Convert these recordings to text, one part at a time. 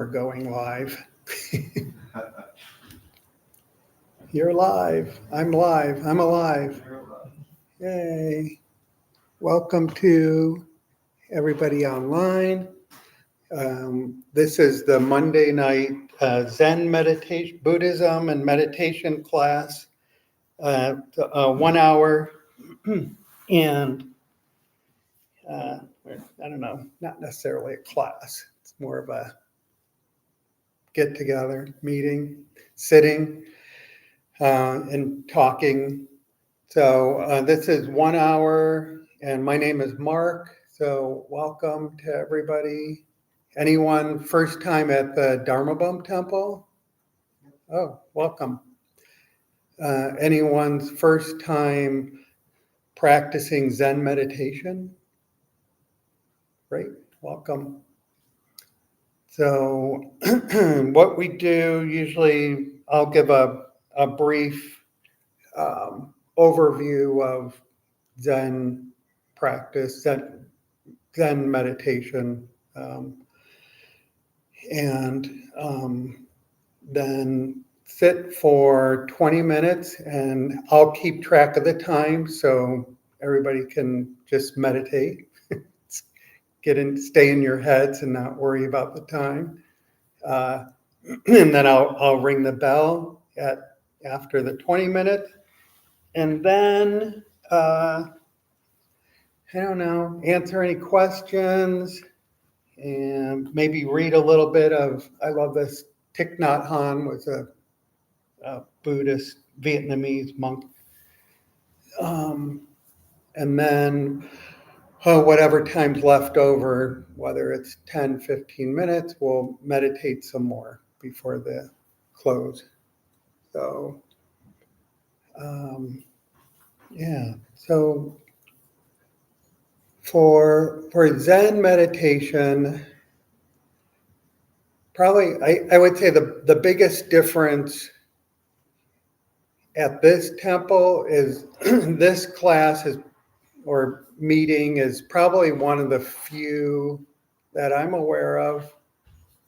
We're going live. You're live. I'm live. I'm alive. Yay. Welcome to everybody online. This is the Monday night Zen meditation, Buddhism and meditation class, 1 hour. And I don't know, not necessarily a class. It's more of a get together, meeting, sitting, and talking. So this is 1 hour, and my name is Mark. So welcome to everybody. Anyone first time at the Dharma Bum Temple? Oh, welcome. Anyone's first time practicing Zen meditation? Great, welcome. So what we do usually, I'll give a brief overview of Zen practice, Zen meditation, and then sit for 20 minutes, and I'll keep track of the time so everybody can just meditate. Stay in your heads and not worry about the time. And then I'll ring the bell after the 20 minutes. And then, I don't know, answer any questions and maybe read a little bit of, I love this, Thich Nhat Hanh was a Buddhist Vietnamese monk. And then whatever time's left over, whether it's 10, 15 minutes, we'll meditate some more before the close. So, yeah. So for Zen meditation, probably I would say the biggest difference at this temple is this class or meeting is probably one of the few that I'm aware of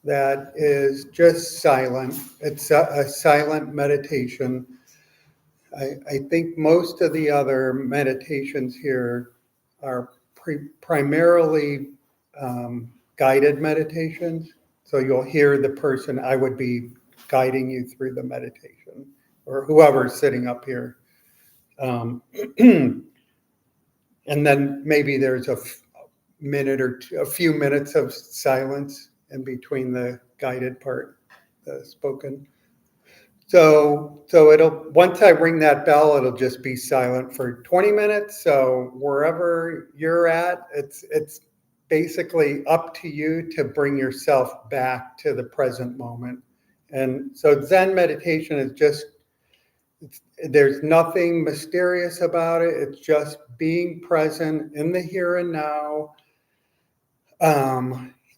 that is just silent. It's a silent meditation. I think most of the other meditations here are primarily guided meditations. So you'll hear the person, I would be guiding you through the meditation, or whoever's sitting up here. And then maybe there's a minute or two, a few minutes of silence in between the guided part, the spoken. So it'll, once I ring that bell, it'll just be silent for 20 minutes. So wherever you're at, it's basically up to you to bring yourself back to the present moment. And so Zen meditation is just, there's nothing mysterious about it. It's just being present in the here and now.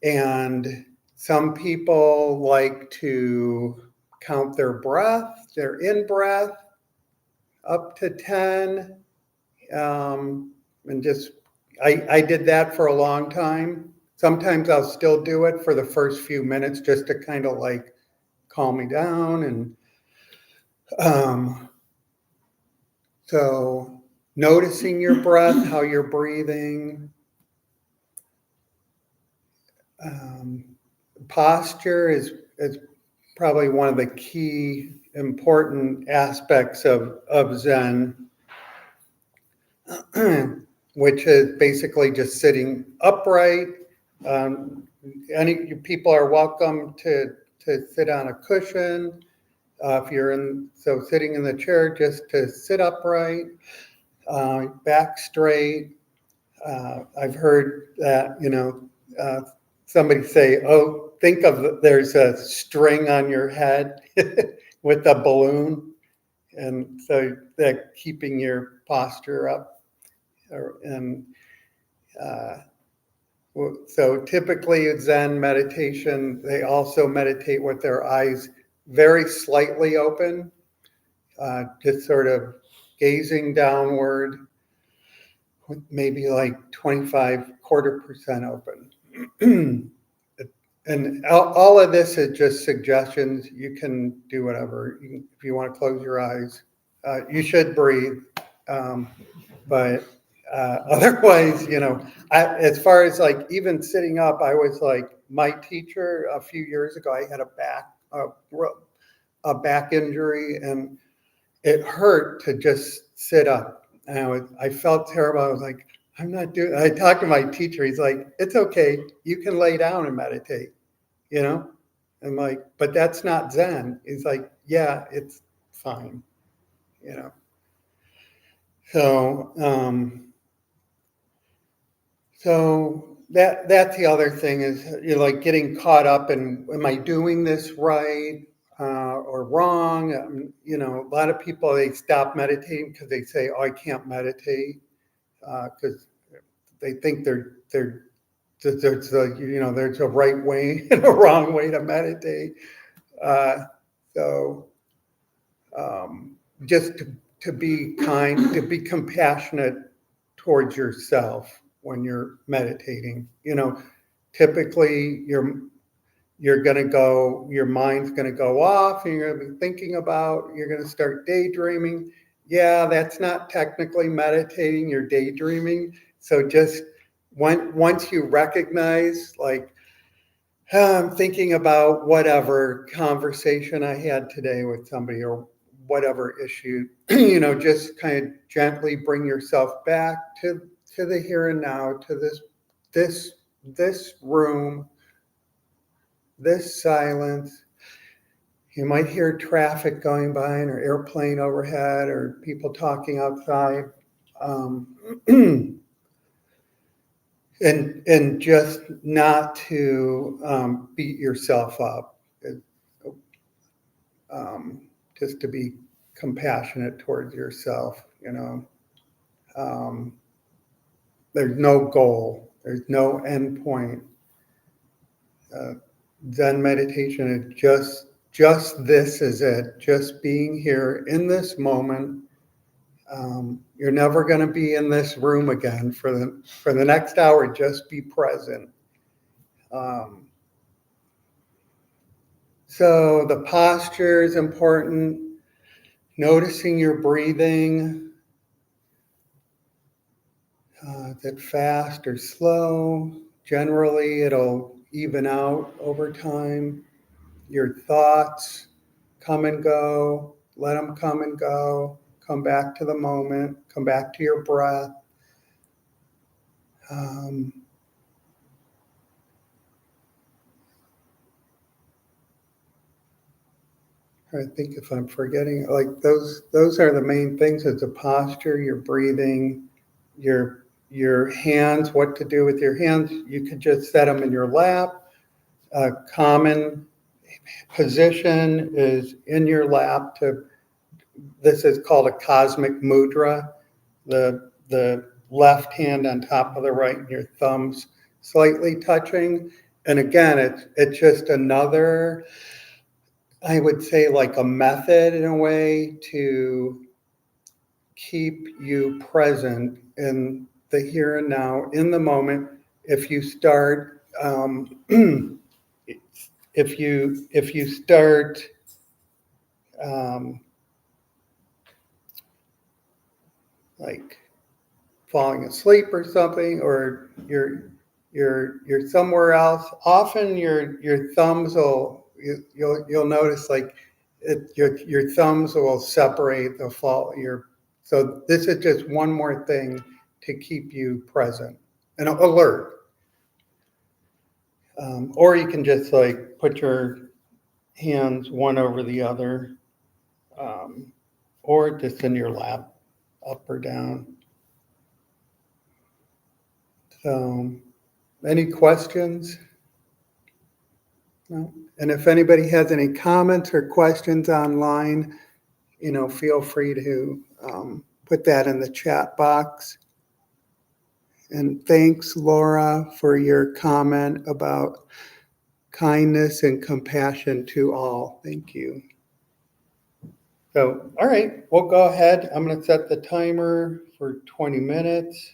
And some people like to count their breath, their in-breath, up to 10. And just, I did that for a long time. Sometimes I'll still do it for the first few minutes just to kind of like calm me down. And so noticing your breath, how you're breathing. Posture is probably one of the key important aspects of Zen, which is basically just sitting upright. Any people are welcome to sit on a cushion. If you're sitting in the chair, just to sit upright, back straight. I've heard that, somebody say, oh, think of there's a string on your head with a balloon. And so that keeping your posture up. So typically Zen meditation, they also meditate with their eyes very slightly open, just sort of gazing downward, maybe like 25% open. And all of this is just suggestions. You can do whatever. If you want to close your eyes, you should breathe. But otherwise, as far as like even sitting up, I was like, my teacher a few years ago, I had a back injury, and it hurt to just sit up. And I felt terrible. I was like, I'm not doing. I talked to my teacher. He's like, it's okay. You can lay down and meditate. I'm like, but that's not Zen. He's like, yeah, it's fine. You know. So that's the other thing is like getting caught up in, am I doing this right or wrong? A lot of people, they stop meditating because they say, oh, I can't meditate because they think there's a right way and a wrong way to meditate. So just to be kind, to be compassionate towards yourself when you're meditating. Typically your mind's gonna go off, and you're gonna be thinking about, you're gonna start daydreaming. Yeah, that's not technically meditating, you're daydreaming. So just once you recognize, like, I'm thinking about whatever conversation I had today with somebody or whatever issue, just kind of gently bring yourself back to the here and now, to this room, this silence. You might hear traffic going by, or airplane overhead, or people talking outside. And just not to beat yourself up, just to be compassionate towards yourself. There's no goal, there's no end point. Zen meditation is just this is it, just being here in this moment. You're never going to be in this room again for the next hour. Just be present. So the posture is important. Noticing your breathing. Is it fast or slow? Generally, it'll even out over time. Your thoughts come and go. Let them come and go. Come back to the moment. Come back to your breath. I think if I'm forgetting, like those are the main things. It's a posture, your breathing, your hands, what to do with your hands. You could just set them in your lap. A common position is in your lap. This is called a cosmic mudra. The left hand on top of the right, and your thumbs slightly touching. And again, it's just another, I would say, like a method in a way to keep you present in the here and now, in the moment. If you start, if you start like falling asleep or something, or you're somewhere else, often your thumbs you'll notice, like your thumbs will separate the fall. So this is just one more thing to keep you present and alert. Or you can just like put your hands one over the other, or just in your lap, up or down. So, any questions? No? And if anybody has any comments or questions online, feel free to put that in the chat box. And thanks, Laura, for your comment about kindness and compassion to all. Thank you. So, all right, we'll go ahead. I'm going to set the timer for 20 minutes.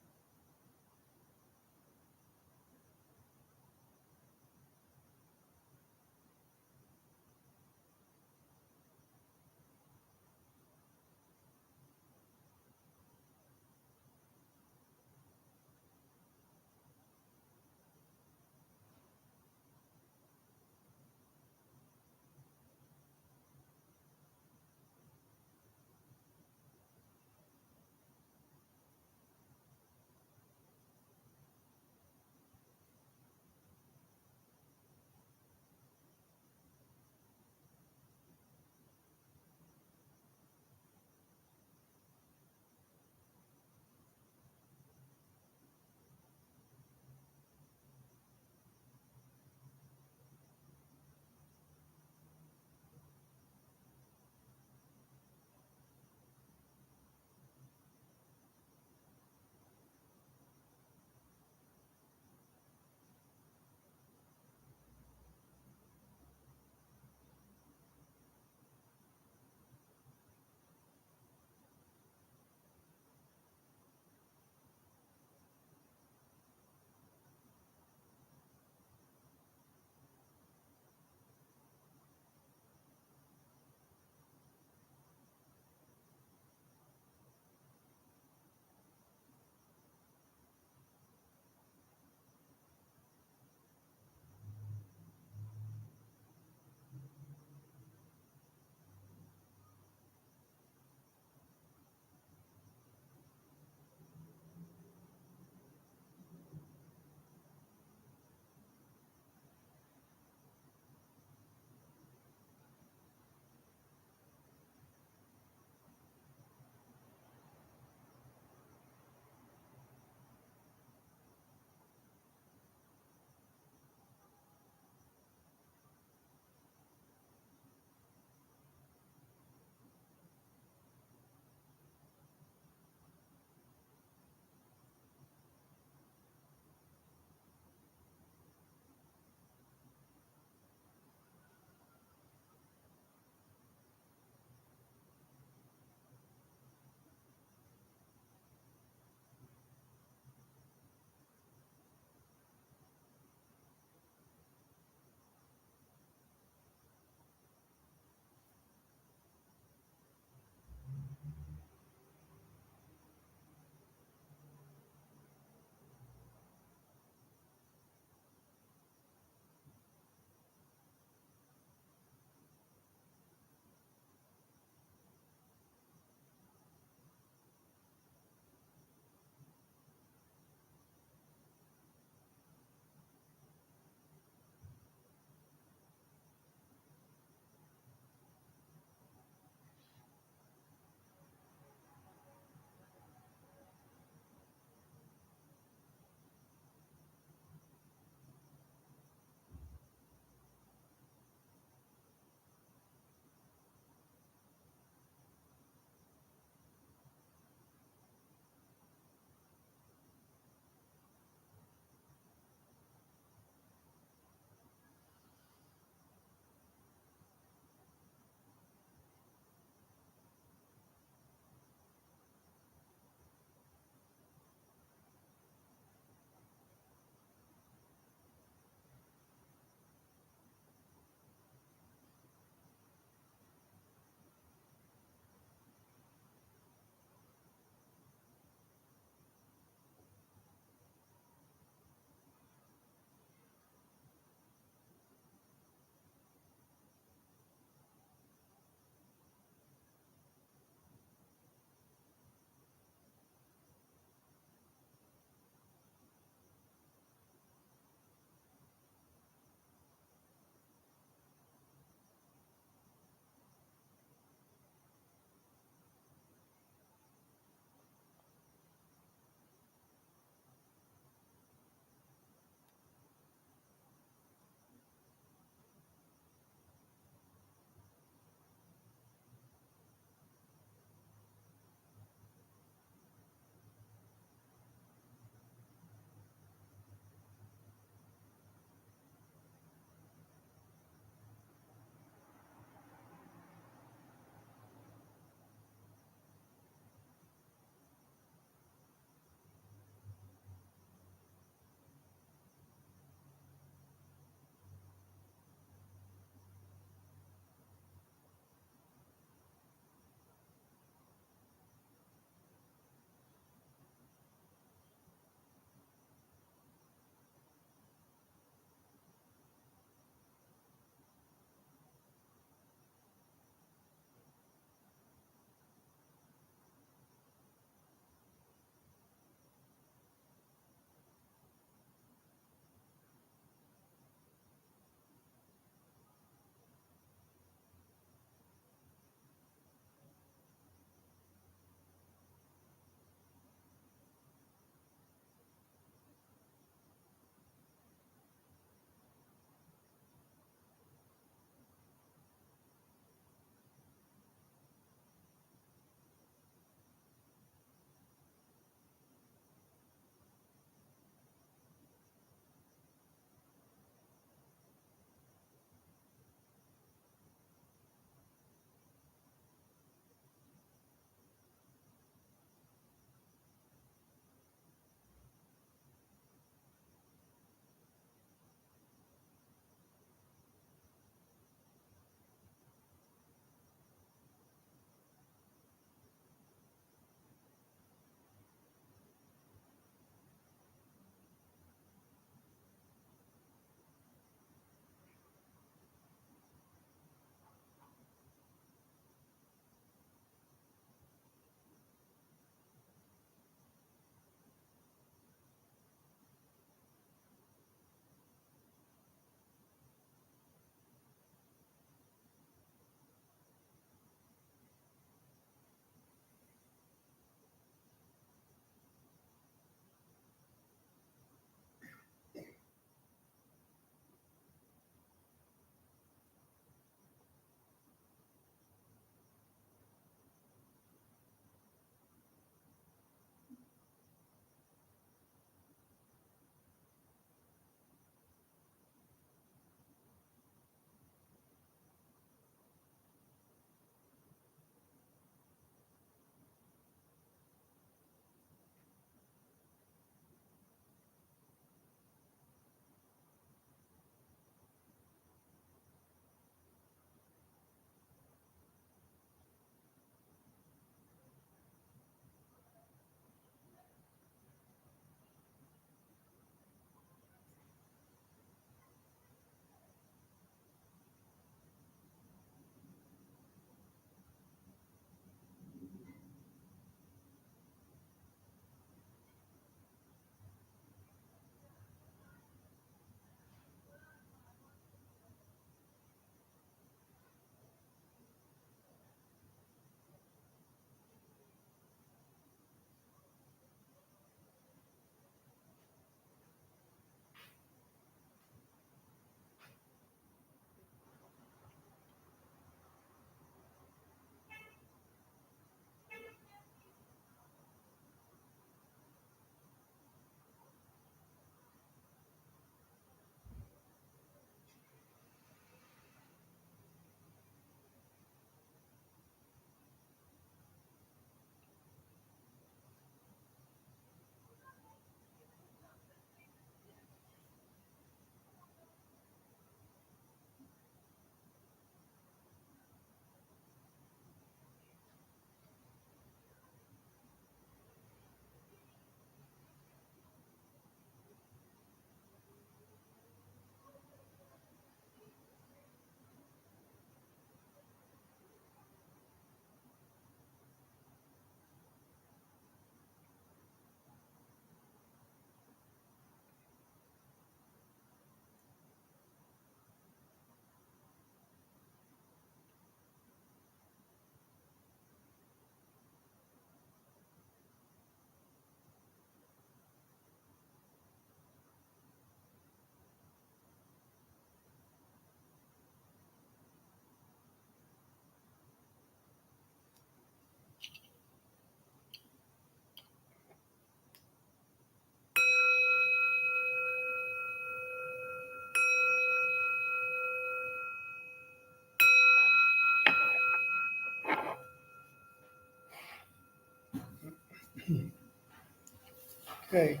Okay,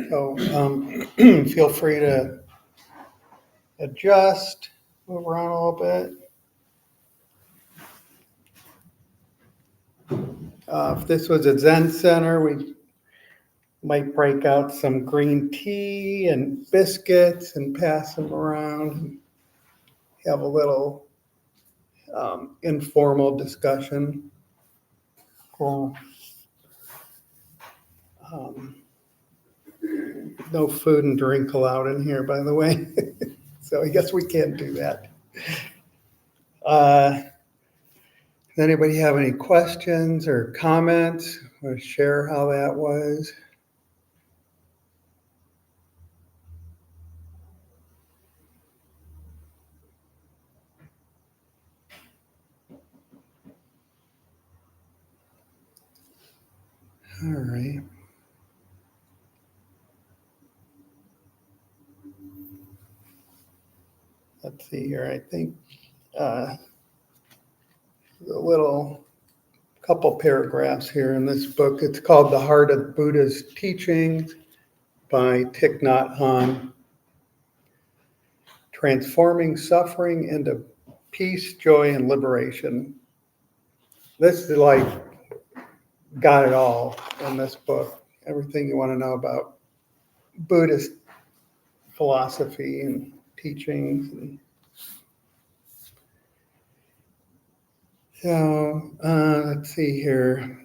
so feel free to adjust, move around a little bit. If this was a Zen center, we might break out some green tea and biscuits and pass them around and have a little informal discussion. Cool. No food and drink allowed in here, by the way. So I guess we can't do that. Does anybody have any questions or comments or share how that was? All right. Let's see here. I think a little couple paragraphs here in this book. It's called The Heart of Buddha's Teachings by Thich Nhat Hanh. Transforming suffering into peace, joy, and liberation. This is like got it all in this book. Everything you want to know about Buddhist philosophy and teachings. And so let's see here.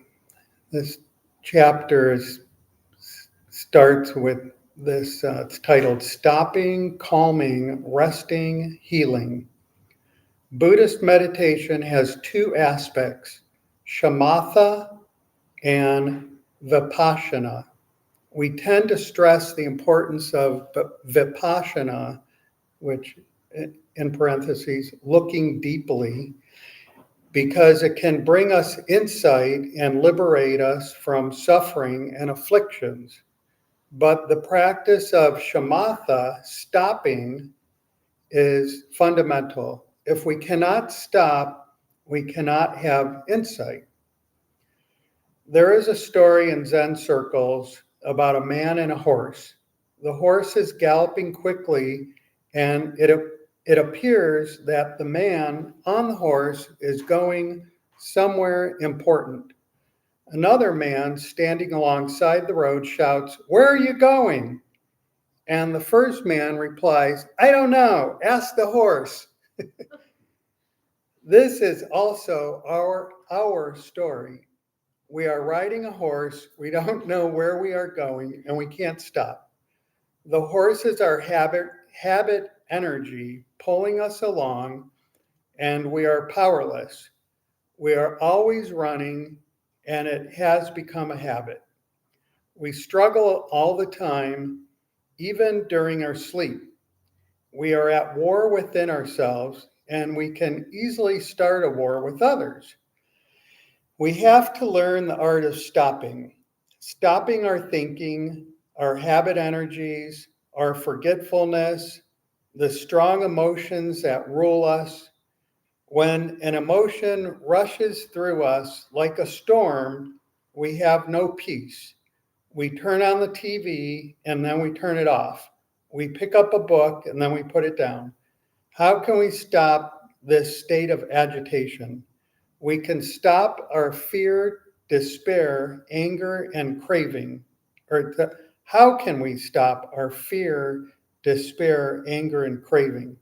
This chapter starts with this. It's titled "Stopping, Calming, Resting, Healing." Buddhist meditation has two aspects: shamatha and vipassana. We tend to stress the importance of vipassana, which in parentheses, looking deeply, because it can bring us insight and liberate us from suffering and afflictions. But the practice of shamatha, stopping, is fundamental. If we cannot stop, we cannot have insight. There is a story in Zen circles about a man and a horse. The horse is galloping quickly, and it appears that the man on the horse is going somewhere important. Another man standing alongside the road shouts, "Where are you going?" And the first man replies, "I don't know, ask the horse." This is also our story. We are riding a horse, we don't know where we are going, and we can't stop. The horse is our habit energy pulling us along, and we are powerless. We are always running, and it has become a habit. We struggle all the time, even during our sleep. We are at war within ourselves, and we can easily start a war with others. We have to learn the art of stopping our thinking, our habit energies, our forgetfulness, the strong emotions that rule us. When an emotion rushes through us like a storm, we have no peace. We turn on the TV and then we turn it off. We pick up a book and then we put it down. How can we stop this state of agitation? We can stop our fear, despair, anger, and craving. How can we stop our fear, despair, anger, and craving?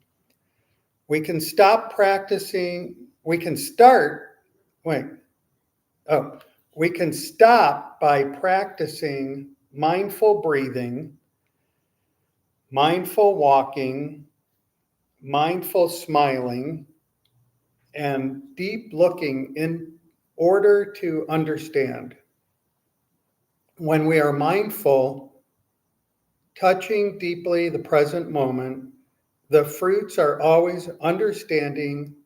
We can stop practicing, we can start, wait, oh, we can stop by practicing mindful breathing, mindful walking, mindful smiling, and deep looking in order to understand. When we are mindful, touching deeply the present moment, the fruits are always understanding,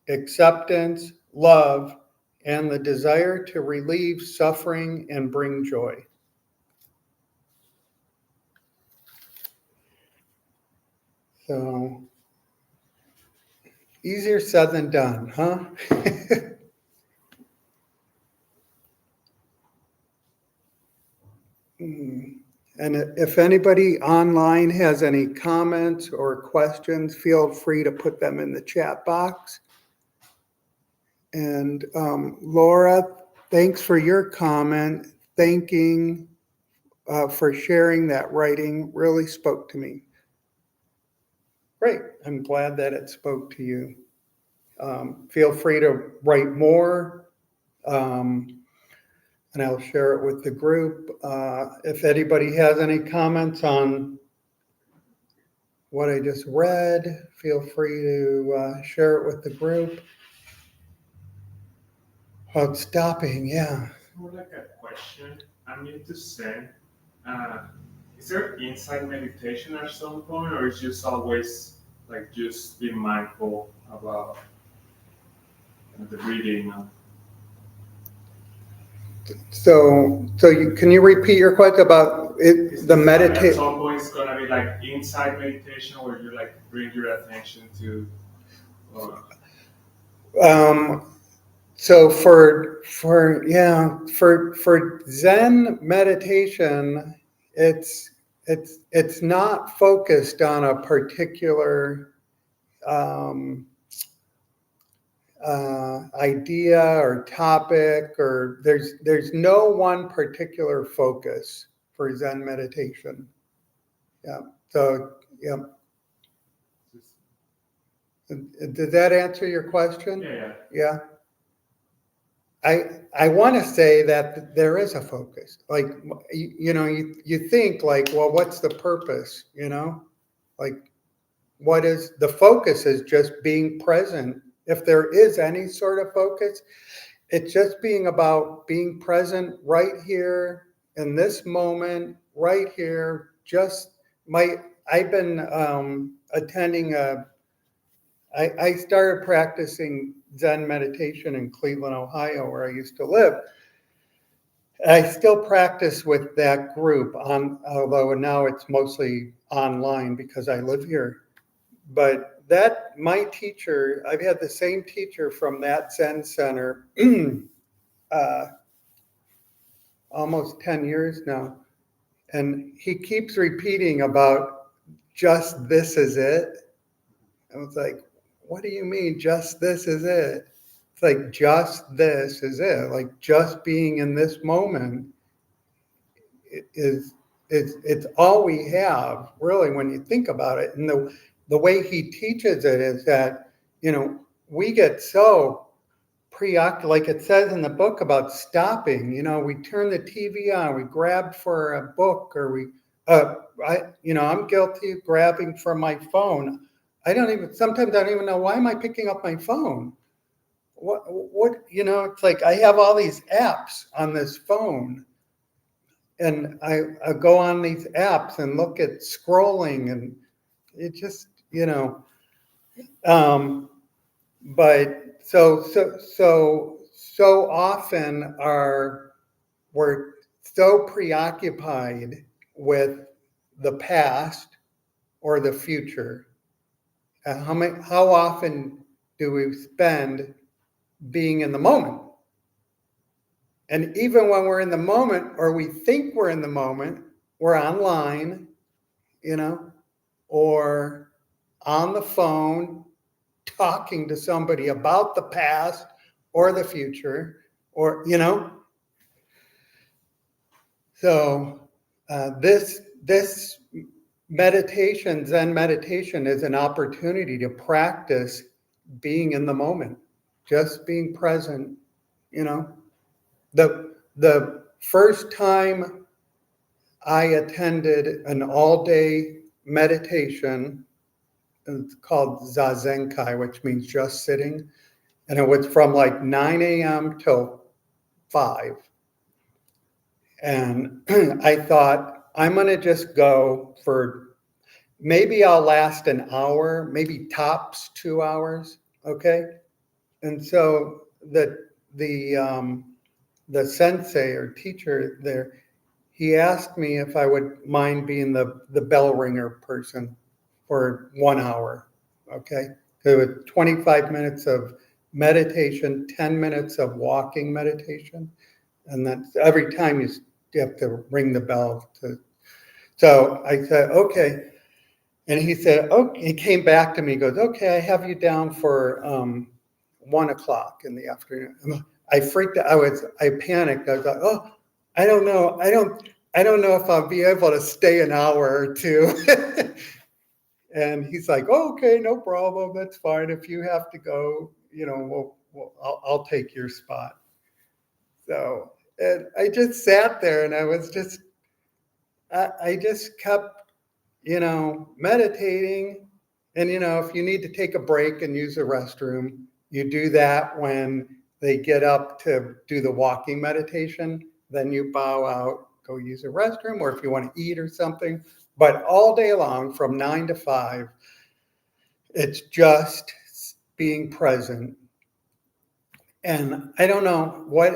acceptance, love, and the desire to relieve suffering and bring joy. So, easier said than done, huh? And if anybody online has any comments or questions, feel free to put them in the chat box. And Laura, thanks for your comment. Thanking for sharing that writing really spoke to me. Great. I'm glad that it spoke to you. Feel free to write more, and I'll share it with the group. If anybody has any comments on what I just read, feel free to share it with the group. About stopping, yeah. More like a question. I'm into Zen. Is there insight meditation at some point, or is just always like just be mindful about the breathing? So can you repeat your question about it, the meditation? At some point, it's gonna be like insight meditation, where you like bring your attention to. So for Zen meditation, it's not focused on a particular idea or topic, or there's no one particular focus for Zen meditation. Yeah. So yeah. Did that answer your question? Yeah. Yeah. I want to say that there is a focus. Like, you think like, well, what's the purpose? Like, what is the focus? Is just being present. If there is any sort of focus, it's just being about being present right here in this moment, right here. I've been attending I started practicing Zen meditation in Cleveland, Ohio, where I used to live. I still practice with that group, although now it's mostly online because I live here. But my teacher, I've had the same teacher from that Zen center almost 10 years now. And he keeps repeating about just this is it. I was like, what do you mean just this is it? It's like just this is it. Like just being in this moment it's all we have, really, when you think about it. And the way he teaches it is that, we get so preoccupied, like it says in the book about stopping, we turn the TV on, we grab for a book, or I'm guilty of grabbing for my phone. Sometimes I don't even know, why am I picking up my phone? What, it's like I have all these apps on this phone, and I go on these apps and look at scrolling, and it just, but so often we're so preoccupied with the past or the future. How often do we spend being in the moment? And even when we're in the moment, or we think we're in the moment, we're online, or on the phone talking to somebody about the past or the future, or, So this meditation, Zen meditation, is an opportunity to practice being in the moment, just being present. The first time I attended an all-day meditation, it's called Zazenkai, which means just sitting, and it was from like 9 a.m. till 5. And I thought, I'm going to just go for, maybe I'll last an hour, maybe tops 2 hours. Okay. And so the sensei or teacher there, he asked me if I would mind being the bell ringer person for 1 hour. Okay. So it was 25 minutes of meditation, 10 minutes of walking meditation. And that's every time you you have to ring the bell to. So I said, okay. And he said, oh, he came back to me, goes, okay, I have you down for 1 o'clock in the afternoon. I freaked out. I panicked. I was like, oh, I don't know. I don't know if I'll be able to stay an hour or two. And he's like, oh, okay, no problem. That's fine. If you have to go, I'll take your spot. So, and I just sat there and I just kept, meditating. And, if you need to take a break and use the restroom, you do that when they get up to do the walking meditation. Then you bow out, go use the restroom, or if you want to eat or something. But all day long, from 9 to 5, it's just being present. And I don't know what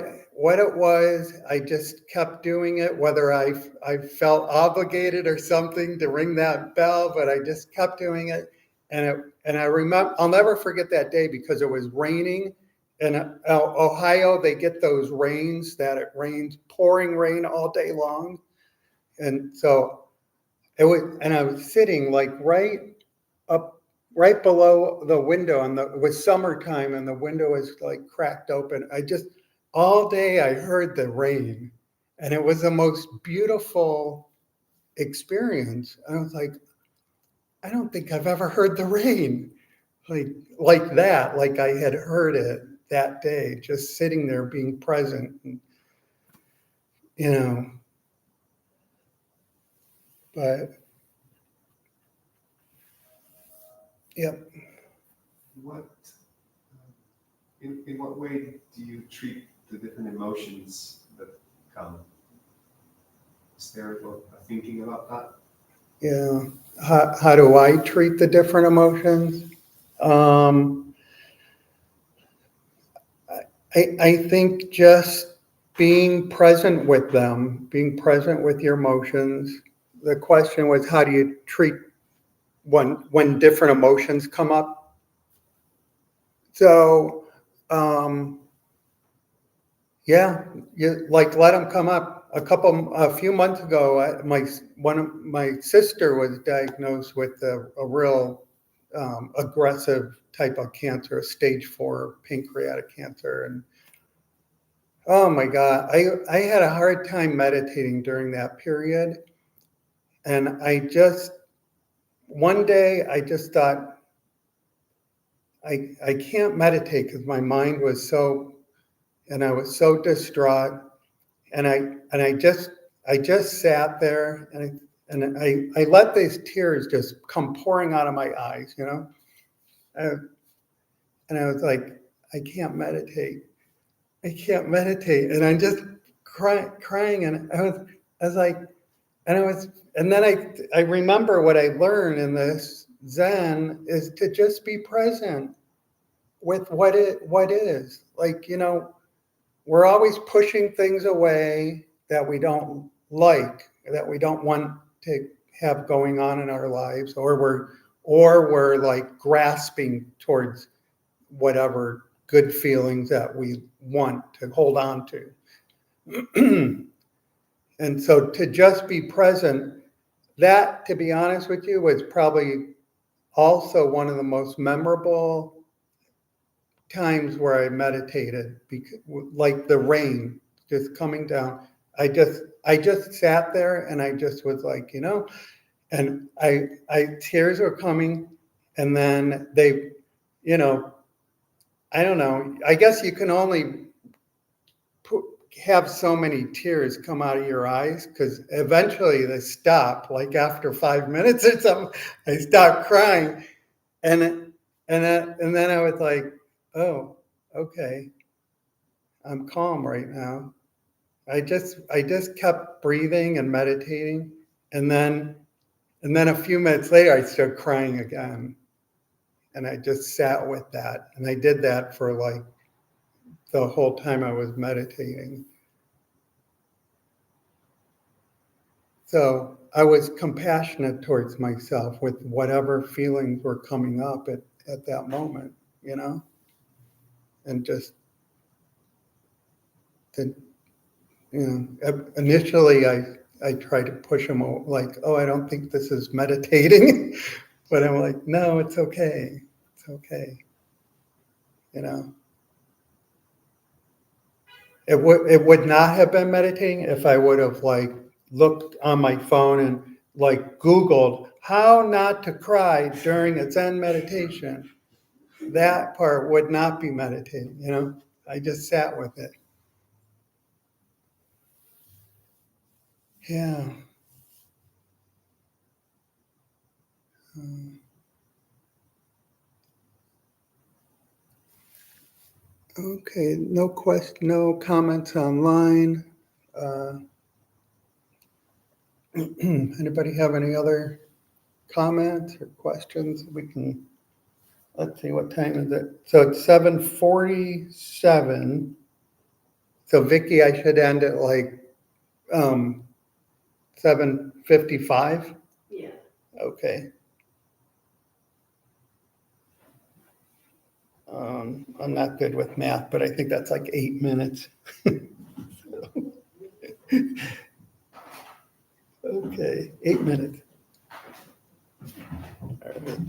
it was. I just kept doing it, whether I felt obligated or something to ring that bell, but I just kept doing it. And I remember, I'll never forget that day because it was raining. In Ohio, they get those rains that it rains, pouring rain all day long. And so it was, and I was sitting like right below the window, and it was summertime and the window was like cracked open. All day I heard the rain, and it was the most beautiful experience. I was like, I don't think I've ever heard the rain like that, like I had heard it that day, just sitting there being present. And, but yep. In what way do you treat the different emotions that come? Is there a thinking about that? Yeah. How do I treat the different emotions? I think just being present with them, being present with your emotions. The question was, how do you treat when different emotions come up? So, yeah, you like let them come up. A few months ago, my sister was diagnosed with a real aggressive type of cancer, stage 4 pancreatic cancer, and oh my God, I had a hard time meditating during that period, and one day I just thought I can't meditate because my mind was and I was so distraught. And I just sat there and I let these tears just come pouring out of my eyes, and I was like, I can't meditate. I can't meditate. And I'm just crying. And I was like, and then I remember what I learned in this Zen is to just be present with what is. Like, we're always pushing things away that we don't like, that we don't want to have going on in our lives, or we're like grasping towards whatever good feelings that we want to hold on to. And so to just be present, that, to be honest with you, was probably also one of the most memorable times where I meditated, because, like the rain just coming down. I just sat there and I just was like, and I tears were coming, and then they, I don't know. I guess you can only have so many tears come out of your eyes because eventually they stop. Like after 5 minutes or something, I stopped crying, and then I was like, oh, okay, I'm calm right now. I just kept breathing and meditating, and then a few minutes later I started crying again, and I just sat with that, and I did that for like the whole time I was meditating. So I was compassionate towards myself with whatever feelings were coming up at that moment, and just Initially I tried to push them like, oh, I don't think this is meditating, but I'm like, no, it's okay. It's okay. It would not have been meditating if I would have like looked on my phone and like Googled how not to cry during a Zen meditation. That part would not be meditating. I just sat with it. Yeah. Okay, no comments online. Uh, Anybody have any other comments or questions? Let's see, what time is it? So it's 7:47. So Vicky, I should end at like 7:55? Yeah. Okay. I'm not good with math, but I think that's like 8 minutes. Okay, 8 minutes. All right.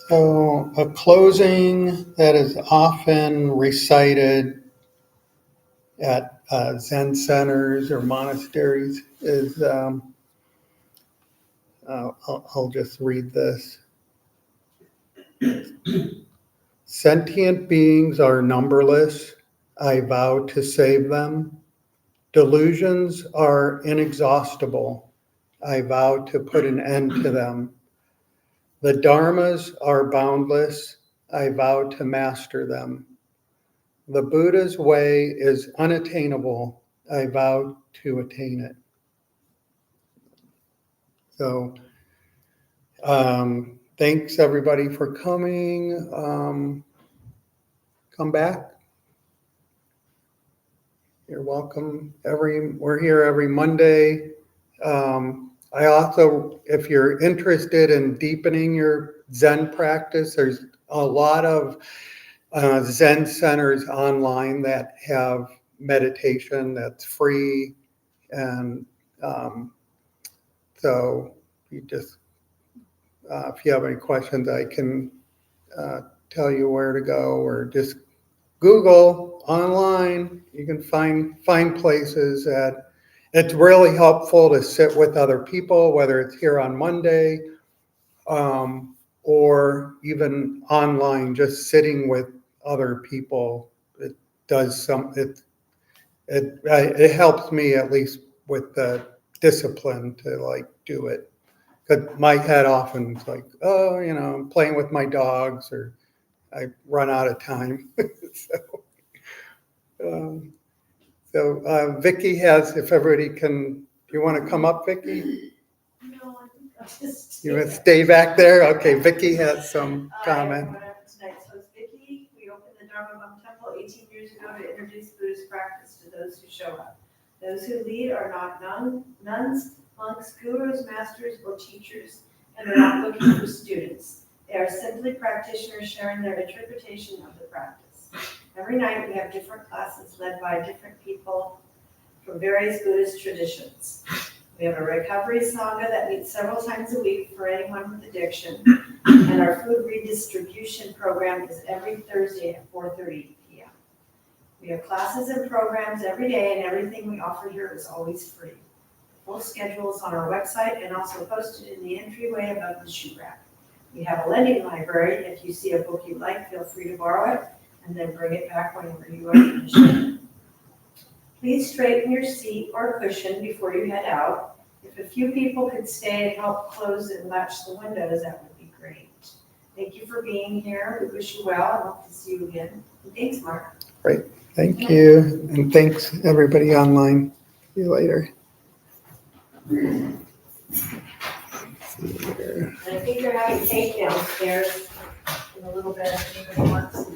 So a closing that is often recited at Zen centers or monasteries is, I'll just read this. Sentient beings are numberless. I vow to save them. Delusions are inexhaustible. I vow to put an end to them. The dharmas are boundless. I vow to master them. The Buddha's way is unattainable. I vow to attain it. So, thanks everybody for coming. Come back. You're welcome. We're here every Monday. I also, if you're interested in deepening your Zen practice, there's a lot of Zen centers online that have meditation that's free. And so you just, if you have any questions, I can tell you where to go, or just Google online. You can find places that it's really helpful to sit with other people, whether it's here on Monday or even online, just sitting with other people. It does it helps me, at least with the discipline, to like do it. Because my head often is like, oh, I'm playing with my dogs, or I run out of time. So Vicky has, if everybody can, do you want to come up, Vicky? No, I think I'll just. You want to stay back there? Okay, Vicky has some comment. Tonight, so it's Vicky. We opened the Dharma Bum Temple 18 years ago to introduce Buddhist practice to those who show up. Those who lead are not nuns, monks, gurus, masters, or teachers, and they're not looking for students. They are simply practitioners sharing their interpretation of the practice. Every night we have different classes led by different people from various Buddhist traditions. We have a recovery sangha that meets several times a week for anyone with addiction, and our food redistribution program is every Thursday at 4:30 p.m. We have classes and programs every day, and everything we offer here is always free. The full schedule is on our website and also posted in the entryway above the shoe rack. We have a lending library. If you see a book you like, feel free to borrow it and then bring it back whenever you are finished. Please straighten your seat or cushion before you head out. If a few people could stay and help close and latch the windows, that would be great. Thank you for being here. We wish you well and hope to see you again. And thanks, Mark. Great. Thank you. And thanks everybody online. See you later. And I think they're having cake downstairs in a little bit if anybody wants